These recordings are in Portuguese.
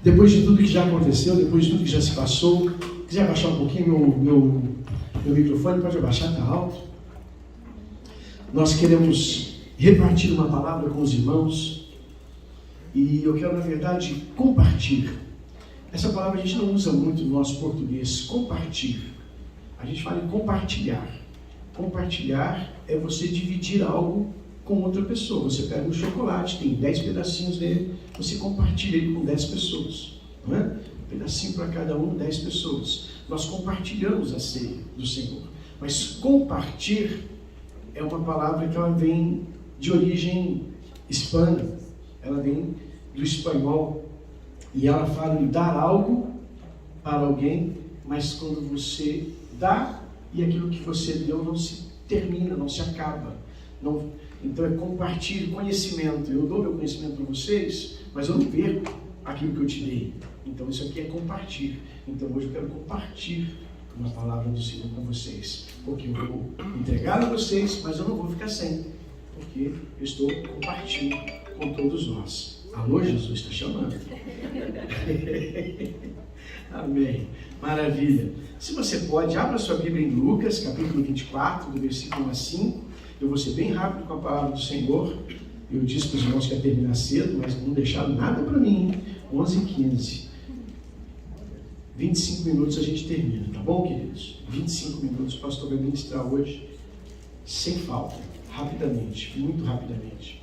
Depois de tudo que já aconteceu, depois de tudo que já se passou, quiser abaixar um pouquinho meu microfone, pode abaixar, está alto. Nós queremos repartir uma palavra com os irmãos e eu quero, na verdade, compartilhar. Essa palavra a gente não usa muito no nosso português, compartilhar. A gente fala em compartilhar. Compartilhar é você dividir algo com outra pessoa. Você pega um chocolate, tem 10 pedacinhos dele, você compartilha ele com 10 pessoas. Não é? Um pedacinho para cada um, 10 pessoas. Nós compartilhamos a ceia do Senhor. Mas compartilhar é uma palavra que ela vem de origem hispana. Ela vem do espanhol. E ela fala em dar algo para alguém, mas quando você dá e aquilo que você deu não se termina, não se acaba. Não, então é compartilhar conhecimento. Eu dou meu conhecimento para vocês, mas eu não perco aquilo que eu te dei. Então isso aqui é compartilhar. Então hoje eu quero compartilhar uma palavra do Senhor com vocês. Porque eu vou entregar a vocês, mas eu não vou ficar sem. Porque eu estou compartilhando com todos nós. Alô, Jesus está chamando. Amém. Maravilha. Se você pode, abra sua Bíblia em Lucas, capítulo 24, do versículo 1 a 5. Eu vou ser bem rápido com a palavra do Senhor. Eu disse para os irmãos que ia terminar cedo, mas não deixaram nada para mim. 11h15. 25 minutos a gente termina, tá bom, queridos? 25 minutos, o pastor vai ministrar hoje, sem falta, rapidamente, muito rapidamente.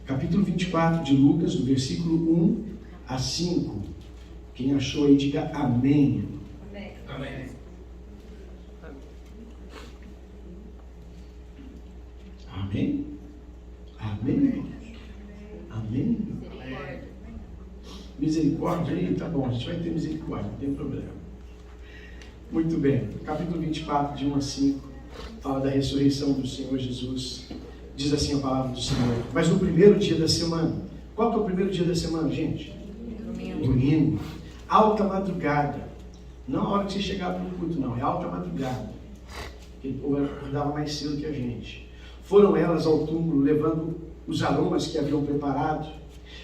Capítulo 24 de Lucas, do versículo 1 a 5. Quem achou aí, diga amém. Amém. Amém. Amém? Amém? Amém? Misericórdia aí? Tá bom, a gente vai ter misericórdia, não tem problema. Muito bem. Capítulo 24, de 1 a 5, fala da ressurreição do Senhor Jesus. Diz assim a palavra do Senhor. Mas no primeiro dia da semana. Qual que é o primeiro dia da semana, gente? Domingo. Alta madrugada. Não a hora que você chegava no culto, não. É alta madrugada. Porque o povo acordava mais cedo que a gente. Foram elas ao túmulo, levando os aromas que haviam preparado,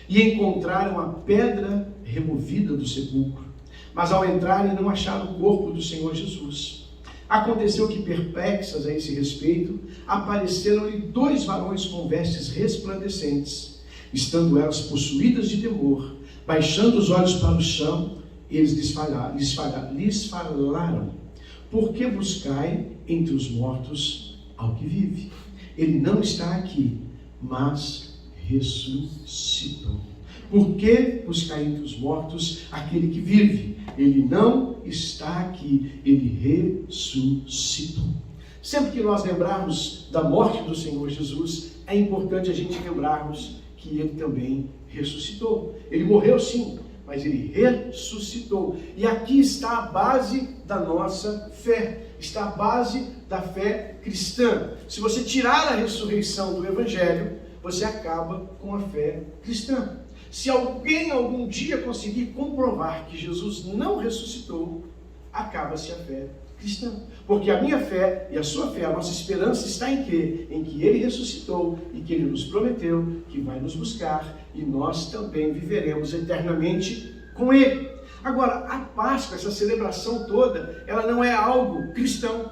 e encontraram a pedra removida do sepulcro. Mas ao entrarem não acharam o corpo do Senhor Jesus. Aconteceu que, perplexas a esse respeito, apareceram-lhe 2 varões com vestes resplandecentes. Estando elas possuídas de temor, baixando os olhos para o chão, eles lhes falaram: por que buscai entre os mortos ao que vive? Ele não está aqui, mas ressuscitou. Por que buscar entre os mortos aquele que vive? Ele não está aqui, ele ressuscitou. Sempre que nós lembrarmos da morte do Senhor Jesus, é importante a gente lembrarmos que ele também ressuscitou. Ele morreu sim, mas ele ressuscitou. E aqui está a base da nossa fé, está a base da fé cristã. Se você tirar a ressurreição do Evangelho, você acaba com a fé cristã. Se alguém algum dia conseguir comprovar que Jesus não ressuscitou, acaba-se a fé cristã. Porque a minha fé e a sua fé, a nossa esperança está em quê? Em que ele ressuscitou e que ele nos prometeu que vai nos buscar e nós também viveremos eternamente com ele. Agora, a Páscoa, essa celebração toda, ela não é algo cristão,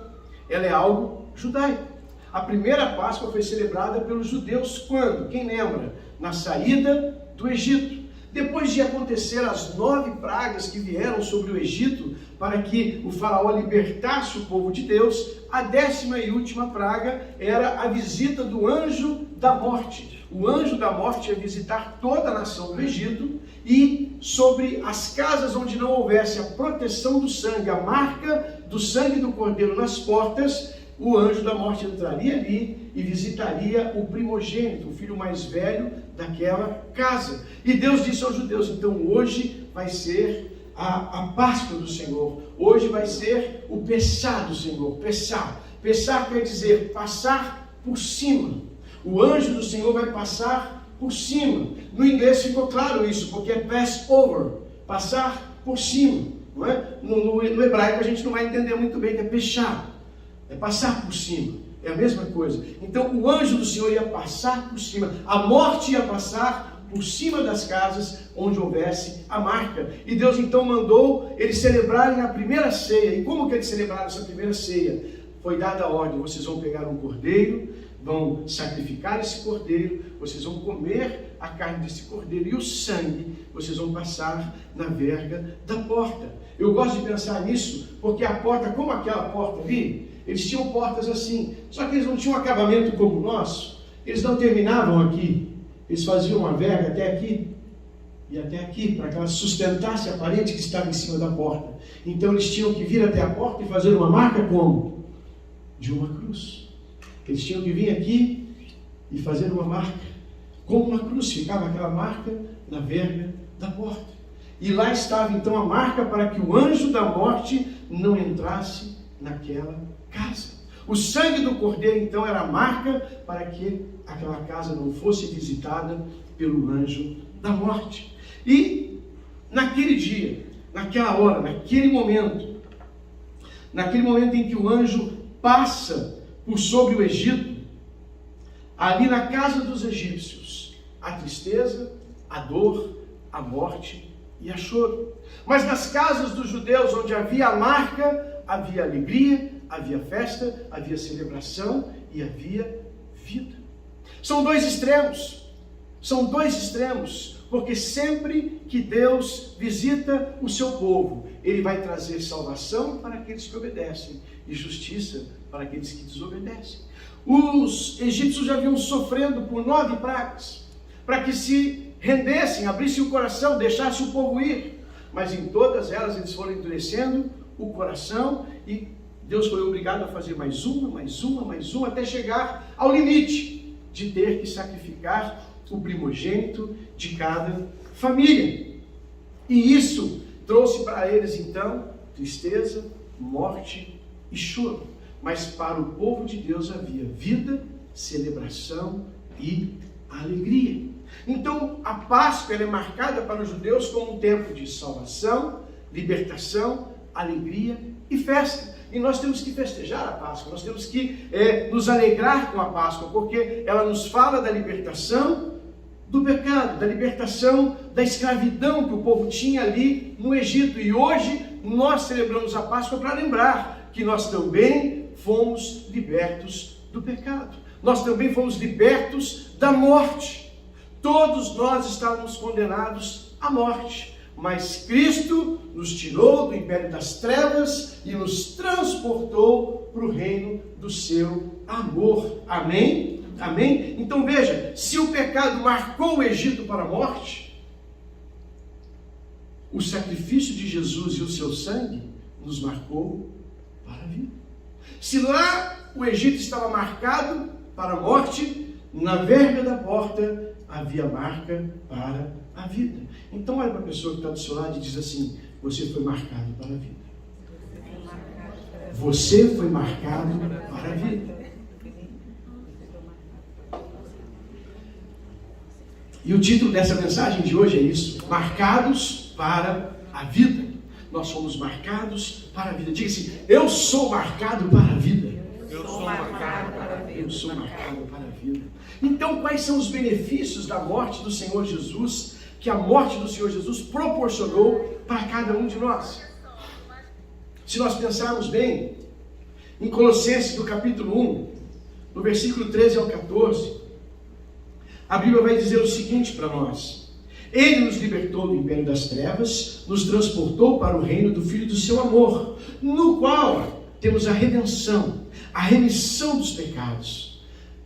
ela é algo judaico. A primeira Páscoa foi celebrada pelos judeus quando? Quem lembra? Na saída do Egito. Depois de acontecer as 9 pragas que vieram sobre o Egito para que o faraó libertasse o povo de Deus, a 10ª e última praga era a visita do anjo da morte. O anjo da morte ia visitar toda a nação do Egito e sobre as casas onde não houvesse a proteção do sangue, a marca do sangue do cordeiro nas portas, o anjo da morte entraria ali e visitaria o primogênito, o filho mais velho daquela casa. E Deus disse aos judeus: então hoje vai ser a Páscoa do Senhor, hoje vai ser o Pessá do Senhor. Pessá quer dizer passar por cima. O anjo do Senhor vai passar por cima. No inglês ficou claro isso, porque é pass over, passar por cima. Não é? No hebraico a gente não vai entender muito bem, que é pechá. É passar por cima, é a mesma coisa. Então o anjo do Senhor ia passar por cima, a morte ia passar por cima das casas onde houvesse a marca. E Deus então mandou eles celebrarem a primeira ceia. E como que eles celebraram essa primeira ceia? Foi dada a ordem: vocês vão pegar um cordeiro, vão sacrificar esse cordeiro, vocês vão comer a carne desse cordeiro, e o sangue vocês vão passar na verga da porta. Eu gosto de pensar nisso, porque a porta, como aquela porta ali, eles tinham portas assim, só que eles não tinham um acabamento como o nosso, eles não terminavam aqui, eles faziam uma verga até aqui, e até aqui, para que ela sustentasse a parede que estava em cima da porta. Então eles tinham que vir até a porta e fazer uma marca como? De uma cruz. Eles tinham que vir aqui e fazer uma marca, como uma cruz, ficava aquela marca na verga da porta. E lá estava então a marca para que o anjo da morte não entrasse naquela casa. O sangue do cordeiro então era a marca para que aquela casa não fosse visitada pelo anjo da morte. E naquele dia, naquela hora, naquele momento em que o anjo passa por sobre o Egito, ali na casa dos egípcios, a tristeza, a dor, a morte e a choro. Mas nas casas dos judeus, onde havia a marca, havia alegria, havia festa, havia celebração e havia vida. São dois extremos, porque sempre que Deus visita o seu povo, Ele vai trazer salvação para aqueles que obedecem e justiça para aqueles que desobedecem. Os egípcios já vinham sofrendo por 9 pragas, para que se rendessem, abrissem o coração, deixassem o povo ir. Mas em todas elas eles foram endurecendo o coração e Deus foi obrigado a fazer mais uma, até chegar ao limite de ter que sacrificar o primogênito de cada família. E isso trouxe para eles então tristeza, morte e choro. Mas para o povo de Deus havia vida, celebração e alegria. Então a Páscoa é marcada para os judeus como um tempo de salvação, libertação, alegria e festa. E nós temos que festejar a Páscoa, nós temos que nos alegrar com a Páscoa, porque ela nos fala da libertação do pecado, da libertação da escravidão que o povo tinha ali no Egito. E hoje nós celebramos a Páscoa para lembrar que nós também fomos libertos do pecado. Nós também fomos libertos da morte. Todos nós estávamos condenados à morte, mas Cristo nos tirou do império das trevas e nos transportou para o reino do seu amor. Amém? Amém? Então veja, se o pecado marcou o Egito para a morte, o sacrifício de Jesus e o seu sangue nos marcou para a vida. Se lá o Egito estava marcado para a morte, na verga da porta havia marca para a vida. Então olha para a pessoa que está do seu lado e diz assim: você foi marcado para a vida. Você foi marcado para a vida. E o título dessa mensagem de hoje é isso: marcados para a vida. Nós somos marcados para a vida. Diga assim: eu sou marcado para a vida. Eu sou marcado para a vida. Eu sou marcado para a vida. Então, quais são os benefícios da morte do Senhor Jesus, que a morte do Senhor Jesus proporcionou para cada um de nós? Se nós pensarmos bem, em Colossenses, no capítulo 1, no versículo 13 ao 14, a Bíblia vai dizer o seguinte para nós: Ele nos libertou do império das trevas, nos transportou para o reino do Filho do seu amor, no qual temos a redenção, a remissão dos pecados.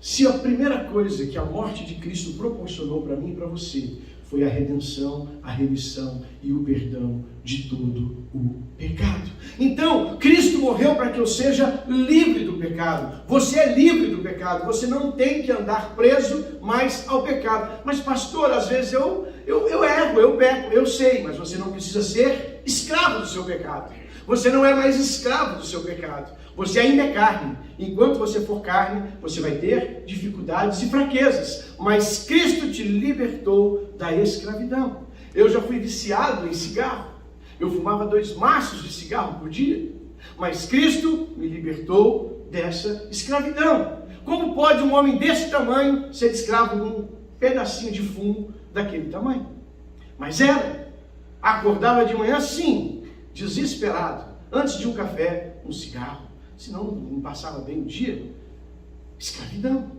Se a primeira coisa que a morte de Cristo proporcionou para mim e para você foi a redenção, a remissão e o perdão de todo o pecado. Então, Cristo morreu para que eu seja livre do pecado. Você é livre do pecado. Você não tem que andar preso mais ao pecado. Mas pastor, às vezes eu erro, eu peco, eu sei, mas você não precisa ser escravo do seu pecado. Você não é mais escravo do seu pecado. Você ainda é carne. Enquanto você for carne, você vai ter dificuldades e fraquezas. Mas Cristo te libertou da escravidão. Eu já fui viciado em cigarro. Eu fumava 2 maços de cigarro por dia. Mas Cristo me libertou dessa escravidão. Como pode um homem desse tamanho ser escravo pedacinho de fumo daquele tamanho. Mas era. Acordava de manhã, sim, desesperado, antes de um café, um cigarro, senão não passava bem o dia. Escravidão,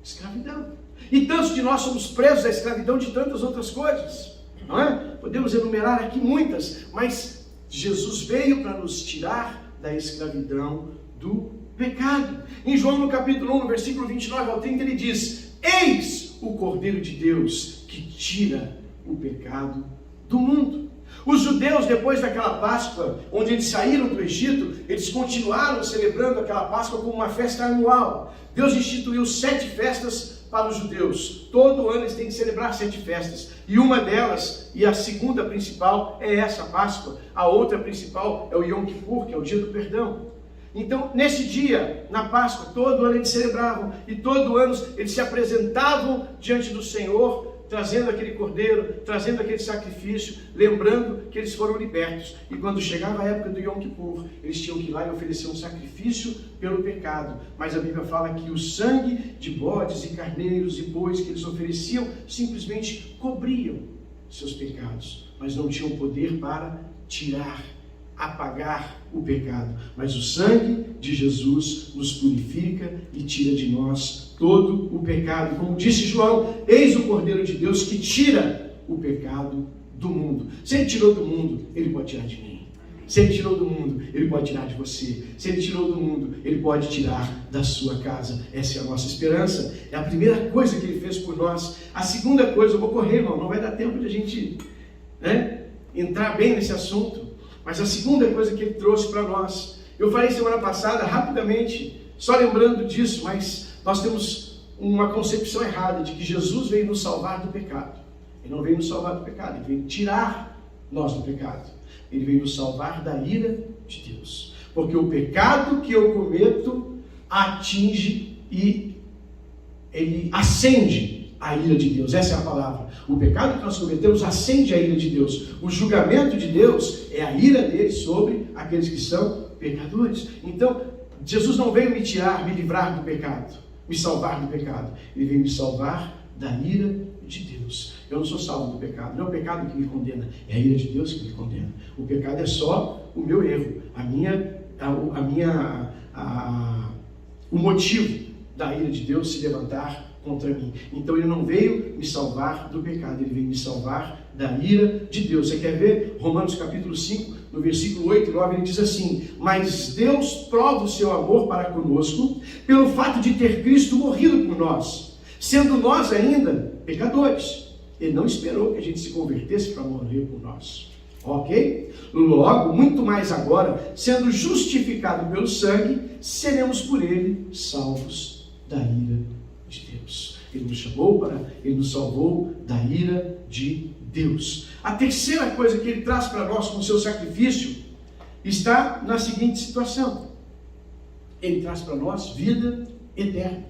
escravidão. E tantos de nós somos presos à escravidão de tantas outras coisas, não é? Podemos enumerar aqui muitas, mas Jesus veio para nos tirar da escravidão do pecado. Em João no capítulo 1, no versículo 29 ao 30, ele diz: eis o Cordeiro de Deus que tira o pecado do mundo. Os judeus, depois daquela Páscoa, onde eles saíram do Egito, eles continuaram celebrando aquela Páscoa como uma festa anual. Deus instituiu 7 festas para os judeus. Todo ano eles têm que celebrar 7 festas. E uma delas, e a segunda principal, é essa Páscoa. A outra principal é o Yom Kippur, que é o dia do perdão. Então, nesse dia, na Páscoa, todo ano eles celebravam. E todo ano eles se apresentavam diante do Senhor, trazendo aquele cordeiro, trazendo aquele sacrifício, lembrando que eles foram libertos. E quando chegava a época do Yom Kippur, eles tinham que ir lá e oferecer um sacrifício pelo pecado. Mas a Bíblia fala que o sangue de bodes e carneiros e bois que eles ofereciam simplesmente cobriam seus pecados, mas não tinham poder para tirar, apagar o pecado. Mas o sangue de Jesus nos purifica e tira de nós todo o pecado. Como disse João, eis o Cordeiro de Deus que tira o pecado do mundo. Se ele tirou do mundo, ele pode tirar de mim. Se ele tirou do mundo, ele pode tirar de você. Se ele tirou do mundo, ele pode tirar da sua casa. Essa é a nossa esperança. É a primeira coisa que ele fez por nós. A segunda coisa, eu vou correr, irmão, não vai dar tempo de a gente entrar bem nesse assunto. Mas a segunda coisa que ele trouxe para nós, eu falei semana passada, rapidamente, só lembrando disso, mas nós temos uma concepção errada de que Jesus veio nos salvar do pecado. Ele não veio nos salvar do pecado, ele veio tirar nós do pecado. Ele veio nos salvar da ira de Deus. Porque o pecado que eu cometo atinge e ele acende a ira de Deus. Essa é a palavra. O pecado que nós cometemos acende a ira de Deus. O julgamento de Deus é a ira dele sobre aqueles que são pecadores. Então, Jesus não veio me tirar, me livrar do pecado, me salvar do pecado. Ele veio me salvar da ira de Deus. Eu não sou salvo do pecado. Não é o pecado que me condena, é a ira de Deus que me condena. O pecado é só o meu erro, o motivo da ira de Deus se levantar contra mim. Então ele não veio me salvar do pecado, ele veio me salvar da ira de Deus. Você quer ver? Romanos capítulo 5, no versículo 8 e 9, ele diz assim: mas Deus prova o seu amor para conosco pelo fato de ter Cristo morrido por nós, sendo nós ainda pecadores. Ele não esperou que a gente se convertesse para morrer por nós. Ok? Logo, muito mais agora, sendo justificado pelo sangue, seremos por ele salvos da ira de Deus. Ele nos chamou ele nos salvou da ira de Deus. A terceira coisa que ele traz para nós com o seu sacrifício está na seguinte situação: ele traz para nós vida eterna.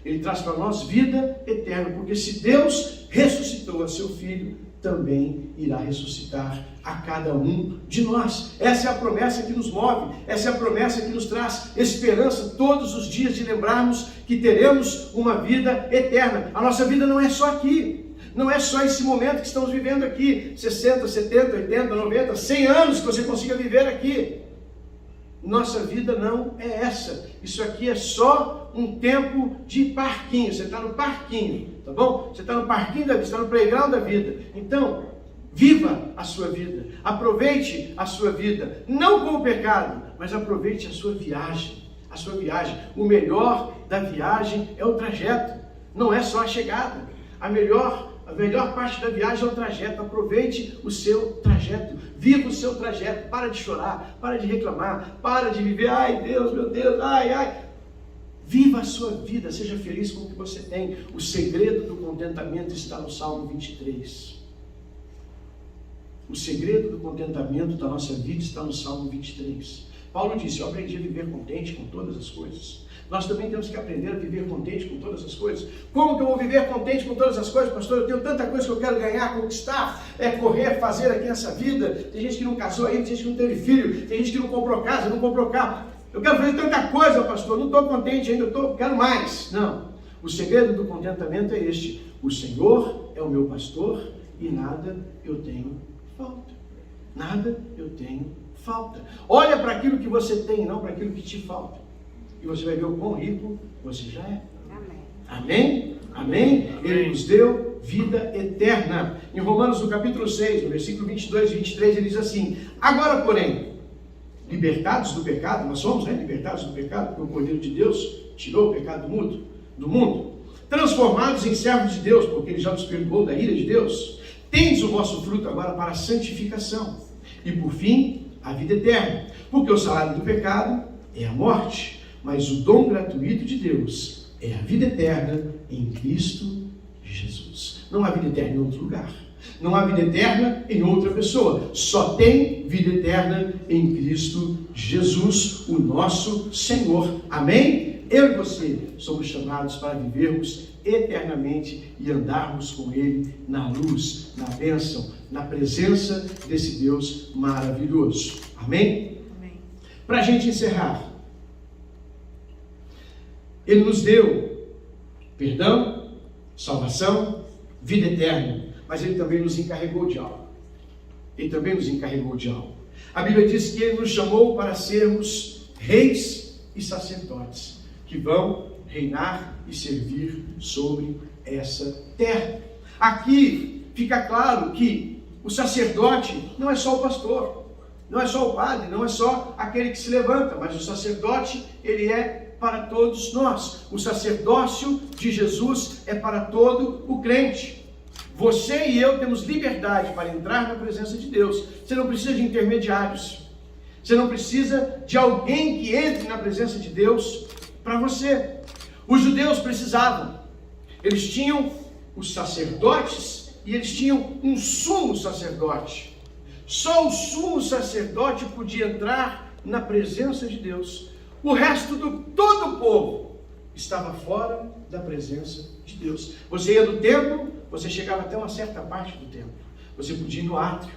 Ele traz para nós vida eterna, porque se Deus ressuscitou a seu Filho, também irá ressuscitar a cada um de nós. Essa é a promessa que nos move, essa é a promessa que nos traz esperança todos os dias de lembrarmos que teremos uma vida eterna. A nossa vida não é só aqui, não é só esse momento que estamos vivendo aqui, 60, 70, 80, 90, 100 anos que você consiga viver aqui. Nossa vida não é essa. Isso aqui é só um tempo de parquinho. Você está no parquinho, tá bom? Você está no parquinho da vida, está no playground da vida. Então, viva a sua vida. Aproveite a sua vida. Não com o pecado, mas aproveite a sua viagem. A sua viagem. O melhor da viagem é o trajeto. Não é só a chegada. A melhor parte da viagem é o trajeto. Aproveite o seu trajeto. Viva o seu trajeto. Para de chorar. Para de reclamar. Para de viver. Ai Deus, meu Deus. Ai, ai. Viva a sua vida. Seja feliz com o que você tem. O segredo do contentamento está no Salmo 23. O segredo do contentamento da nossa vida está no Salmo 23. Paulo disse: eu aprendi a viver contente com todas as coisas. Nós também temos que aprender a viver contente com todas as coisas. Como que eu vou viver contente com todas as coisas, pastor? Eu tenho tanta coisa que eu quero ganhar, conquistar, correr, fazer aqui nessa vida. Tem gente que não casou ainda, tem gente que não teve filho, tem gente que não comprou casa, não comprou carro. Eu quero fazer tanta coisa, pastor, não estou contente ainda, quero mais. Não. O segredo do contentamento é este: O Senhor é o meu pastor e nada eu tenho falta. Nada eu tenho falta. Olha para aquilo que você tem, não para aquilo que te falta. E você vai ver o quão rico você já é. Amém? Amém? Ele nos deu vida eterna. Em Romanos, no capítulo 6, no versículo 22 e 23, ele diz assim: agora, porém, libertados do pecado, nós somos, libertados do pecado, porque o Cordeiro de Deus tirou o pecado do mundo, transformados em servos de Deus, porque ele já nos perdoou da ira de Deus, tendes o vosso fruto agora para a santificação, e por fim, a vida eterna, porque o salário do pecado é a morte, mas o dom gratuito de Deus é a vida eterna em Cristo Jesus. Não há vida eterna em outro lugar. Não há vida eterna em outra pessoa. Só tem vida eterna em Cristo Jesus, o nosso Senhor. Amém? Eu e você somos chamados para vivermos eternamente e andarmos com Ele na luz, na bênção, na presença desse Deus maravilhoso. Amém? Amém. Para a gente encerrar, Ele nos deu perdão, salvação, vida eterna, mas Ele também nos encarregou de algo. Ele também nos encarregou de algo. A Bíblia diz que Ele nos chamou para sermos reis e sacerdotes, que vão reinar e servir sobre essa terra. Aqui fica claro que o sacerdote não é só o pastor, não é só o padre, não é só aquele que se levanta, mas o sacerdote, ele é para todos nós. O sacerdócio de Jesus é para todo o crente. Você e eu temos liberdade para entrar na presença de Deus. Você não precisa de intermediários. Você não precisa de alguém que entre na presença de Deus para você. Os judeus precisavam. Eles tinham os sacerdotes e eles tinham um sumo sacerdote. Só o sumo sacerdote podia entrar na presença de Deus. O resto todo o povo estava fora da presença de Deus. Você ia do templo, você chegava até uma certa parte do templo. Você podia ir no átrio.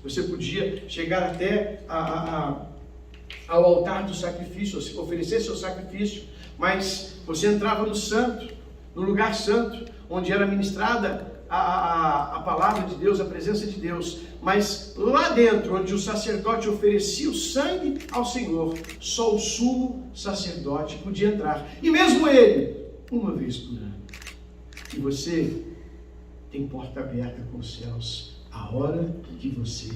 Você podia chegar até ao altar do sacrifício, oferecer seu sacrifício. Mas você entrava no santo, no lugar santo, onde era ministrada a palavra de Deus, a presença de Deus. Mas lá dentro, onde o sacerdote oferecia o sangue ao Senhor, só o sumo sacerdote podia entrar. E mesmo ele, uma vez por ano. E você tem porta aberta com os céus a hora que você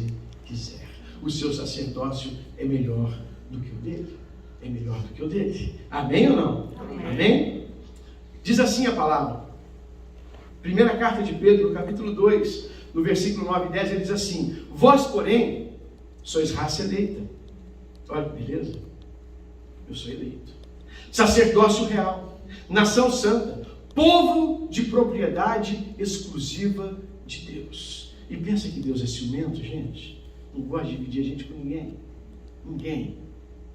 quiser. O seu sacerdócio é melhor do que o dele. É melhor do que o dele. Amém ou não? Amém. Amém? Diz assim a palavra. Primeira carta de Pedro, no capítulo 2, no versículo 9 e 10, ele diz assim: vós, porém, sois raça eleita. Olha que beleza. Eu sou eleito. Sacerdócio real, nação santa, povo de propriedade exclusiva de Deus. E pensa que Deus é ciumento, gente? Não gosta de dividir a gente com ninguém. Ninguém.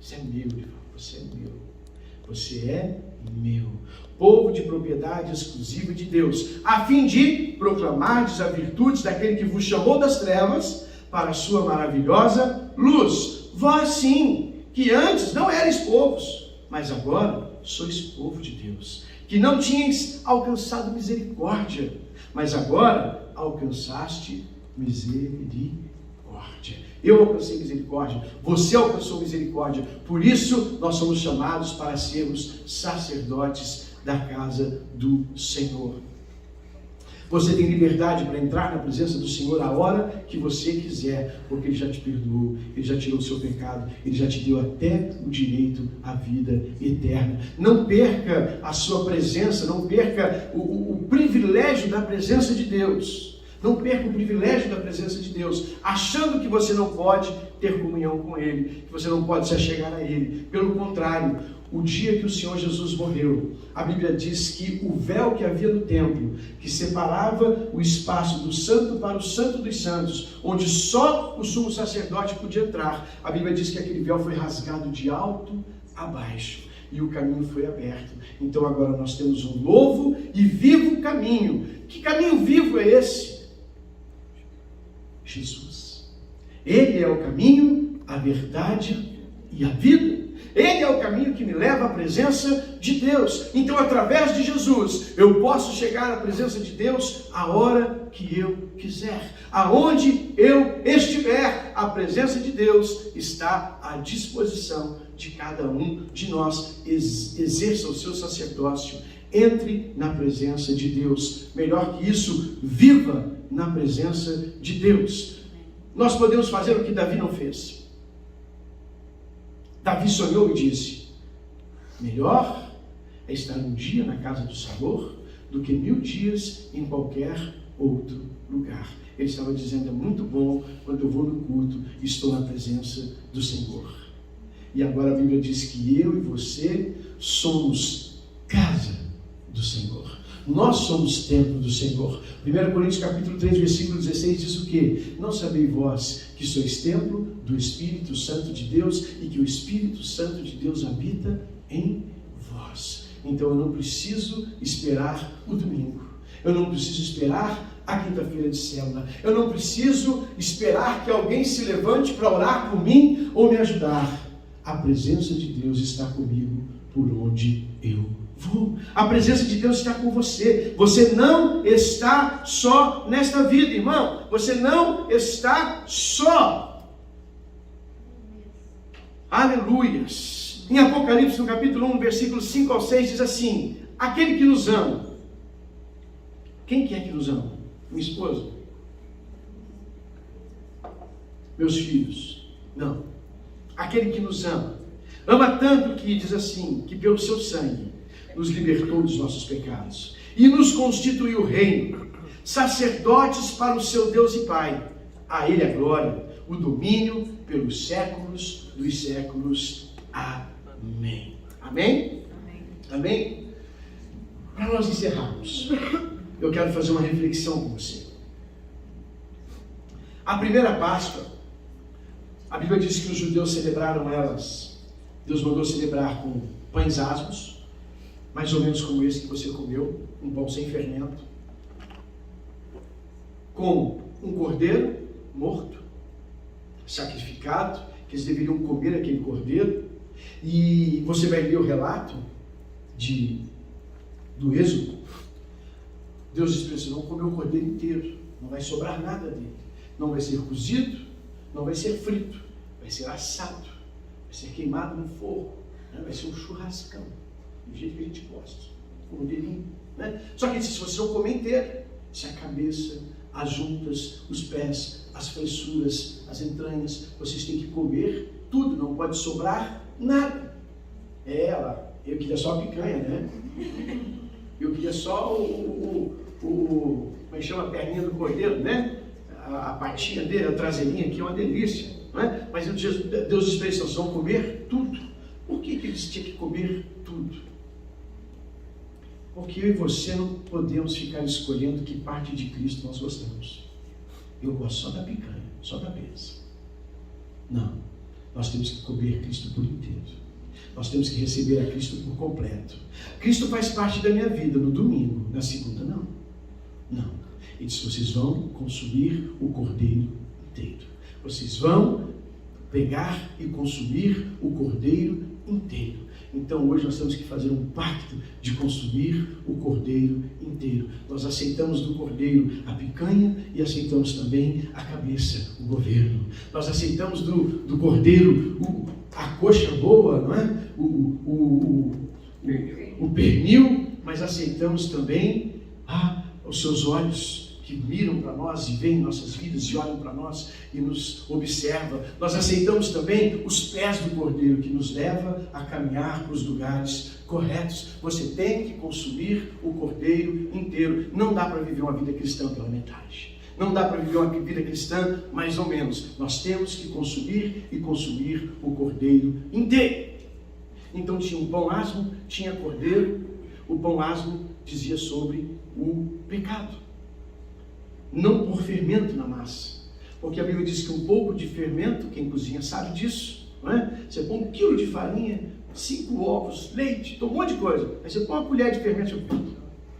Você é meu, você é meu. Você é meu. Povo de propriedade exclusiva de Deus, a fim de proclamardes as virtudes daquele que vos chamou das trevas para a sua maravilhosa luz. Vós sim, que antes não erais povos, mas agora sois povo de Deus. Que não tinhas alcançado misericórdia, mas agora alcançaste misericórdia. Eu alcancei misericórdia, você alcançou misericórdia, por isso nós somos chamados para sermos sacerdotes da casa do Senhor. Você tem liberdade para entrar na presença do Senhor a hora que você quiser, porque Ele já te perdoou, Ele já tirou o seu pecado, Ele já te deu até o direito à vida eterna. Não perca a sua presença, não perca o privilégio da presença de Deus. Não perca o privilégio da presença de Deus, achando que você não pode ter comunhão com Ele, que você não pode se achegar a Ele. Pelo contrário, o dia que o Senhor Jesus morreu, a Bíblia diz que o véu que havia no templo, que separava o espaço do santo para o santo dos santos, onde só o sumo sacerdote podia entrar, a Bíblia diz que aquele véu foi rasgado de alto a baixo e o caminho foi aberto. Então agora nós temos um novo e vivo caminho. Que caminho vivo é esse? Jesus. Ele é o caminho, a verdade e a vida. Ele é o caminho que me leva à presença de Deus. Então, através de Jesus, eu posso chegar à presença de Deus a hora que eu quiser. Aonde eu estiver, a presença de Deus está à disposição de cada um de nós. Exerça o seu sacerdócio. Entre na presença de Deus. Melhor que isso, viva na presença de Deus. Nós podemos fazer o que Davi não fez. Davi sonhou e disse: melhor é estar um dia na casa do Senhor do que 1000 dias em qualquer outro lugar. Ele estava dizendo: é muito bom quando eu vou no culto e estou na presença do Senhor. E agora a Bíblia diz que eu e você somos casa do Senhor. Nós somos templo do Senhor. 1 Coríntios capítulo 3, versículo 16 diz o quê? Não sabeis vós que sois templo do Espírito Santo de Deus e que o Espírito Santo de Deus habita em vós. Então eu não preciso esperar o domingo. Eu não preciso esperar a quinta-feira de célula. Eu não preciso esperar que alguém se levante para orar por mim ou me ajudar. A presença de Deus está comigo por onde eu vou. A presença de Deus está com você. Você não está só nesta vida, irmão. Você não está só. Aleluias. Em Apocalipse, no capítulo 1, versículos 5 ao 6, diz assim: aquele que nos ama. Quem que é que nos ama? Minha esposa? Meus filhos? Não. Aquele que nos ama. Ama tanto que diz assim, que pelo seu sangue nos libertou dos nossos pecados e nos constituiu reino, sacerdotes para o seu Deus e Pai. A Ele a glória, o domínio pelos séculos dos séculos. Amém. Amém? Amém? Amém? Para nós encerrarmos, eu quero fazer uma reflexão com você. A primeira Páscoa, a Bíblia diz que os judeus celebraram elas. Deus mandou celebrar com pães asmos, mais ou menos como esse que você comeu, um pão sem fermento, com um cordeiro morto, sacrificado, que eles deveriam comer aquele cordeiro. E você vai ler o relato do Êxodo. Deus disse para eles: vão comer o cordeiro inteiro, não vai sobrar nada dele, não vai ser cozido, não vai ser frito, vai ser assado, vai ser queimado no fogo, né? Vai ser um churrascão, do jeito que a gente gosta, um cordeirinho, né? Só que se vocês vão comer inteiro, se a cabeça, as juntas, os pés, as fressuras, as entranhas, vocês têm que comer tudo, não pode sobrar nada. Eu queria só a picanha, né? Eu queria só como é que chama, a perninha do cordeiro, né? A patinha dele, a traseirinha aqui é uma delícia, não é? Mas Deus disse para eles: vocês vão comer tudo. Por que eles tinham que comer tudo? Porque eu e você não podemos ficar escolhendo que parte de Cristo nós gostamos. Eu gosto só da picanha, só da bênção. Não, nós temos que comer Cristo por inteiro. Nós temos que receber a Cristo por completo. Cristo faz parte da minha vida no domingo, na segunda não. Não. Ele disse: vocês vão consumir o cordeiro inteiro. Vocês vão pegar e consumir o cordeiro inteiro. Então hoje nós temos que fazer um pacto de consumir o cordeiro inteiro. Nós aceitamos do cordeiro a picanha e aceitamos também a cabeça, o governo. Nós aceitamos do cordeiro a coxa boa, não é? O pernil, mas aceitamos também os seus olhos que miram para nós e veem nossas vidas e olham para nós e nos observam. Nós aceitamos também os pés do cordeiro que nos leva a caminhar para os lugares corretos. Você tem que consumir o cordeiro inteiro. Não dá para viver uma vida cristã pela metade. Não dá para viver uma vida cristã mais ou menos. Nós temos que consumir e consumir o cordeiro inteiro. Então tinha um pão asmo, tinha cordeiro. O pão asmo dizia sobre o pecado. Não por fermento na massa. Porque a Bíblia diz que um pouco de fermento, quem cozinha sabe disso, não é? Você põe 1 quilo de farinha, 5 ovos, leite, um monte de coisa. Aí você põe uma colher de fermento,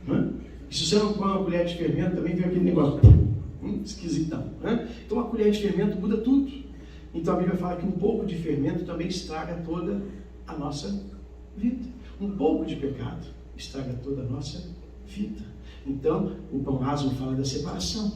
não é? E se você não põe uma colher de fermento, também vem aquele negócio esquisitão, né? Então uma colher de fermento muda tudo. Então a Bíblia fala que um pouco de fermento também estraga toda a nossa vida. Um pouco de pecado estraga toda a nossa vida. Então, o pão asmo fala da separação.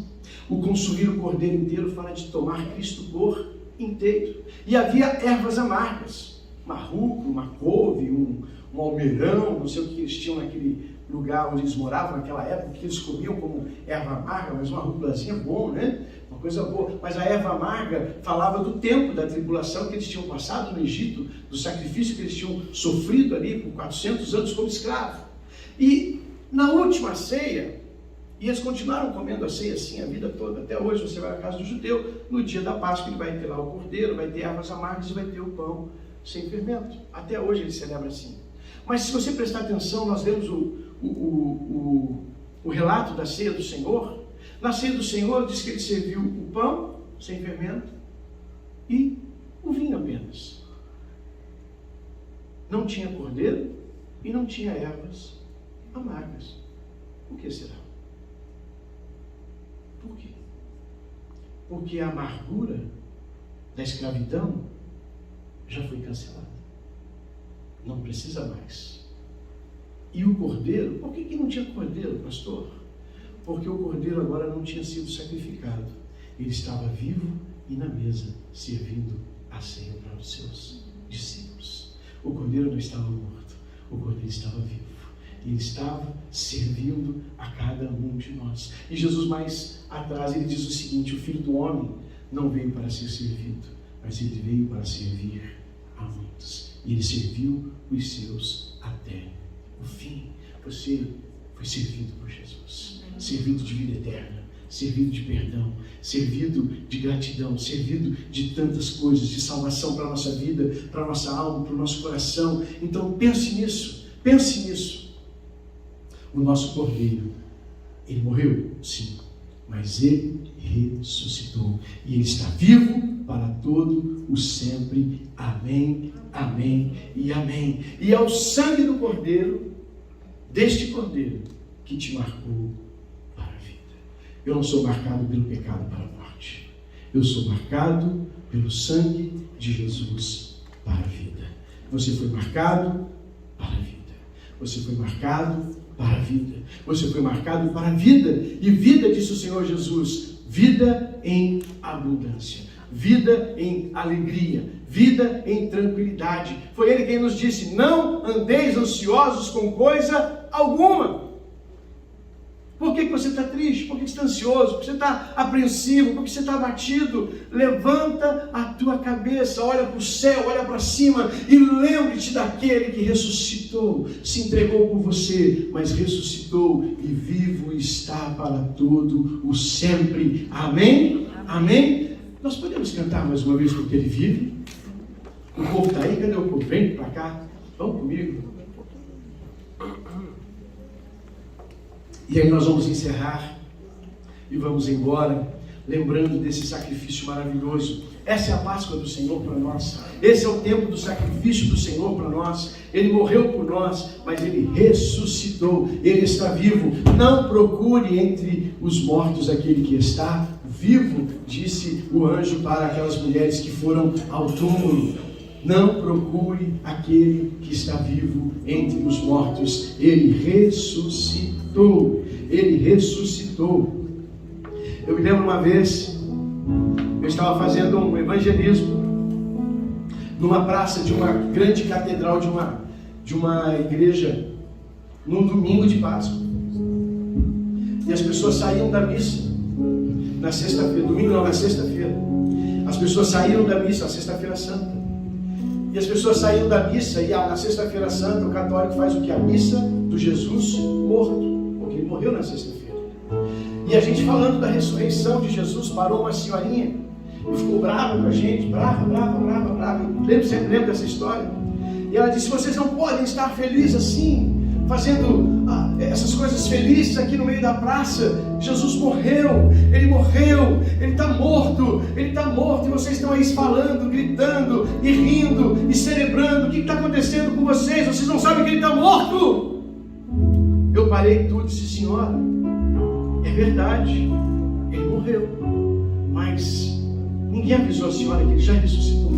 O consumir o cordeiro inteiro fala de tomar Cristo por inteiro. E havia ervas amargas, marruco, uma couve, um almeirão, não sei o que eles tinham naquele lugar onde eles moravam naquela época, que eles comiam como erva amarga, mas uma rúculazinha bom, né? Uma coisa boa. Mas a erva amarga falava do tempo da tribulação que eles tinham passado no Egito, do sacrifício que eles tinham sofrido ali por 400 anos como escravo. E na última ceia, e eles continuaram comendo a ceia assim a vida toda, até hoje você vai à casa do judeu, no dia da Páscoa ele vai ter lá o cordeiro, vai ter ervas amargas e vai ter o pão sem fermento. Até hoje ele celebra assim. Mas se você prestar atenção, nós lemos o relato da ceia do Senhor. Na ceia do Senhor diz que ele serviu o pão sem fermento e o vinho apenas. Não tinha cordeiro e não tinha ervas amargas. Por que será? Por quê? Porque a amargura da escravidão já foi cancelada. Não precisa mais. E o cordeiro, por que não tinha cordeiro, pastor? Porque o cordeiro agora não tinha sido sacrificado. Ele estava vivo e na mesa, servindo a ceia para os seus discípulos. O cordeiro não estava morto, o cordeiro estava vivo. E ele estava servindo a cada um de nós. E Jesus mais atrás, ele diz o seguinte: o Filho do Homem não veio para ser servido, mas ele veio para servir a muitos. E ele serviu os seus até o fim. Você foi servido por Jesus, servido de vida eterna, servido de perdão, servido de gratidão, servido de tantas coisas, de salvação para a nossa vida, para a nossa alma, para o nosso coração. Então pense nisso, pense nisso. O nosso Cordeiro, ele morreu? Sim, mas ele ressuscitou e ele está vivo para todo o sempre. Amém, amém e amém. E é o sangue do Cordeiro, deste Cordeiro, que te marcou para a vida. Eu não sou marcado pelo pecado para a morte. Eu sou marcado pelo sangue de Jesus para a vida. Você foi marcado para a vida. Você foi marcado para a vida. Você foi marcado para a vida. E vida, disse o Senhor Jesus, vida em abundância, vida em alegria, vida em tranquilidade. Foi Ele quem nos disse: não andeis ansiosos com coisa alguma. Por que você está triste? Por que você está ansioso? Por que você está apreensivo? Por que você está abatido? Levanta a tua cabeça, olha para o céu, olha para cima e lembre-te daquele que ressuscitou, se entregou por você, mas ressuscitou e vivo está para todo o sempre. Amém? Amém? Nós podemos cantar mais uma vez porque Ele vive? O povo está aí, cadê o povo? Vem para cá, vamos comigo. E aí nós vamos encerrar e vamos embora, lembrando desse sacrifício maravilhoso. Essa é a Páscoa do Senhor para nós. Esse é o tempo do sacrifício do Senhor para nós. Ele morreu por nós, mas Ele ressuscitou. Ele está vivo. Não procure entre os mortos aquele que está vivo, disse o anjo para aquelas mulheres que foram ao túmulo. Não procure aquele que está vivo entre os mortos. Ele ressuscitou. Ele ressuscitou. Eu me lembro uma vez, eu estava fazendo um evangelismo numa praça de uma grande catedral de uma igreja num domingo de Páscoa. E as pessoas saíam da missa na sexta-feira, domingo não, na sexta-feira. As pessoas saíram da missa na sexta-feira santa. E as pessoas saíam da missa e na sexta-feira santa o católico faz o que? A missa do Jesus morto, porque ele morreu na sexta-feira. E a gente falando da ressurreição de Jesus, parou uma senhorinha e ficou brava com a gente, brava. Eu sempre lembro dessa história. E ela disse: vocês não podem estar felizes assim, fazendo essas coisas felizes aqui no meio da praça. Jesus morreu, Ele está morto, e vocês estão aí falando, gritando, e rindo, e celebrando. O que está acontecendo com vocês? Vocês não sabem que Ele está morto? Eu parei tudo e disse: senhora, é verdade, Ele morreu, mas ninguém avisou a senhora que Ele já ressuscitou.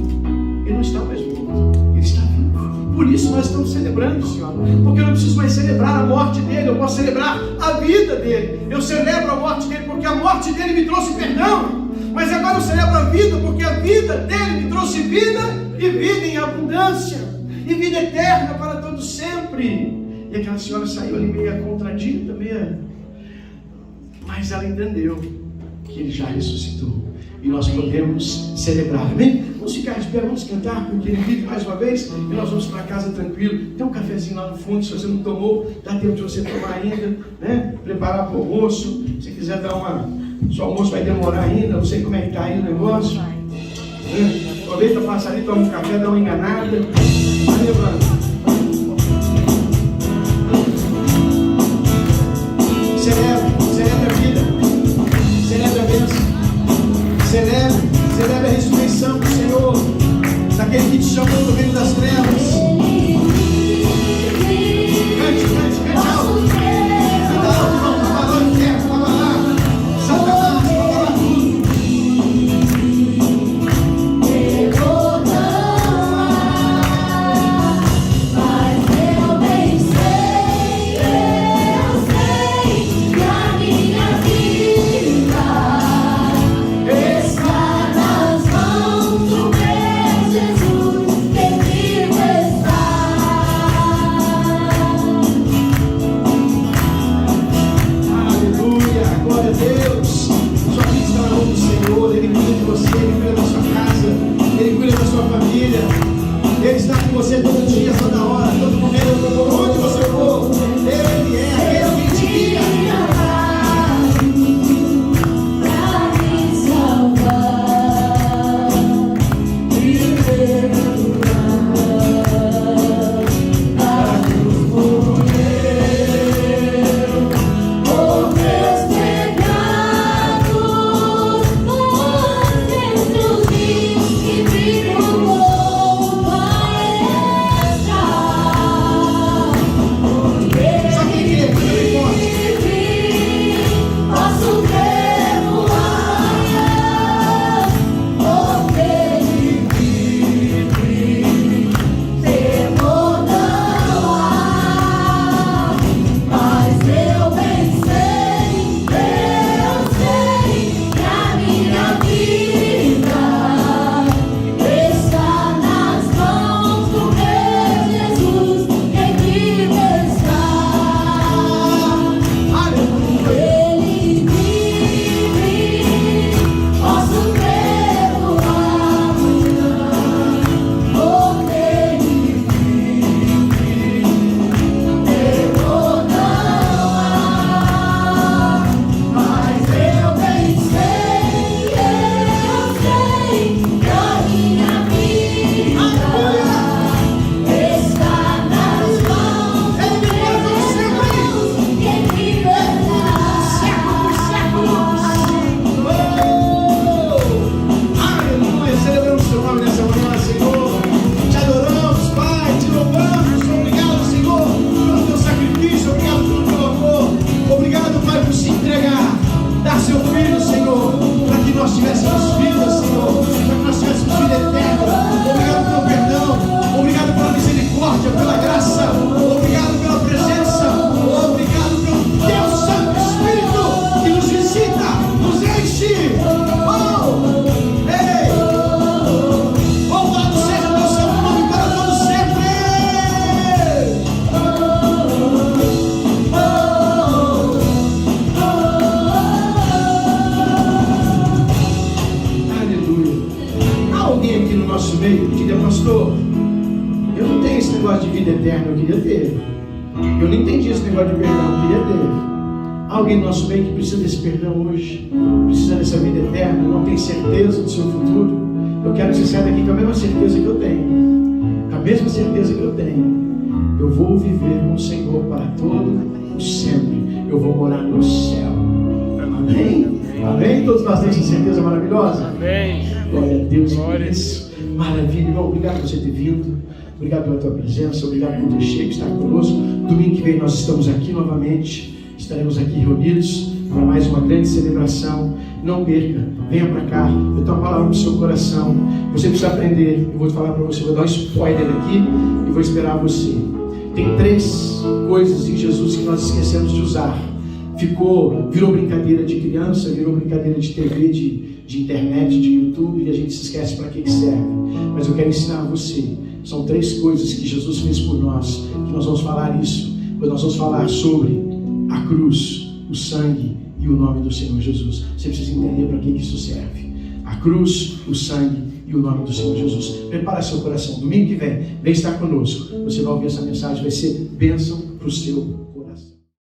Ele não está mais morto, Ele está vivo. Por isso nós estamos celebrando, Senhor. Porque eu não preciso mais celebrar a morte dele, eu posso celebrar a vida dele. Eu celebro a morte dele porque a morte dele me trouxe perdão. Mas agora eu celebro a vida porque a vida dele me trouxe vida e vida em abundância. E vida eterna para todo sempre. E aquela senhora saiu ali meio contradita, mas ela entendeu que ele já ressuscitou. E nós podemos celebrar, amém? Vamos ficar de pé, vamos cantar, porque ele vive mais uma vez. E nós vamos para casa tranquilo. Tem um cafezinho lá no fundo, se você não tomou, dá tempo de você tomar ainda, né? Preparar para o almoço. Se quiser dar seu almoço vai demorar ainda, não sei como é que está aí o negócio. Aproveita, passa ali, toma um café, dá uma enganada. Vai levando. Celebre a vida, celebre a bênção, celebre a ressurreição do Senhor, daquele que te chamou do reino das trevas. Cante alto. Canta alto, irmão, para valor interno, para valar. Satanás, para valar tudo. Ele está com você todo dia, toda hora, todo momento, por onde você for. Ele é aquele que te guia. Pra me salvar, me perdoar, a cruz morreu por meus pecados, por meus deuses que me alguém no nosso meio que precisa desse perdão hoje, precisa dessa vida eterna, não tem certeza do seu futuro. Eu quero que você saia daqui com a mesma certeza que eu tenho, com a mesma certeza que eu tenho. Eu vou viver com o Senhor para todo o sempre. Eu vou morar no céu. Amém? Amém? Todos nós temos essa certeza maravilhosa? Amém. Glória a Deus. Glória a Deus. Maravilha, irmão. Obrigado por você ter vindo. Obrigado pela tua presença. Obrigado por ter chego, estar conosco. Domingo que vem nós estamos aqui novamente. Estaremos aqui reunidos para mais uma grande celebração. Não perca, venha para cá. Eu tenho uma palavra para o seu coração. Você precisa aprender. Eu vou te falar para você, vou dar um spoiler aqui e vou esperar você. Tem 3 coisas em Jesus que nós esquecemos de usar. Virou brincadeira de criança, virou brincadeira de TV, de internet, de YouTube, e a gente se esquece para que serve. Mas eu quero ensinar você. São 3 coisas que Jesus fez por nós, que nós vamos falar isso. Nós vamos falar sobre a cruz, o sangue e o nome do Senhor Jesus. Você precisa entender para que isso serve. A cruz, o sangue e o nome do Senhor Jesus. Prepara seu coração. Domingo que vem estar conosco. Você vai ouvir essa mensagem, vai ser bênção para o seu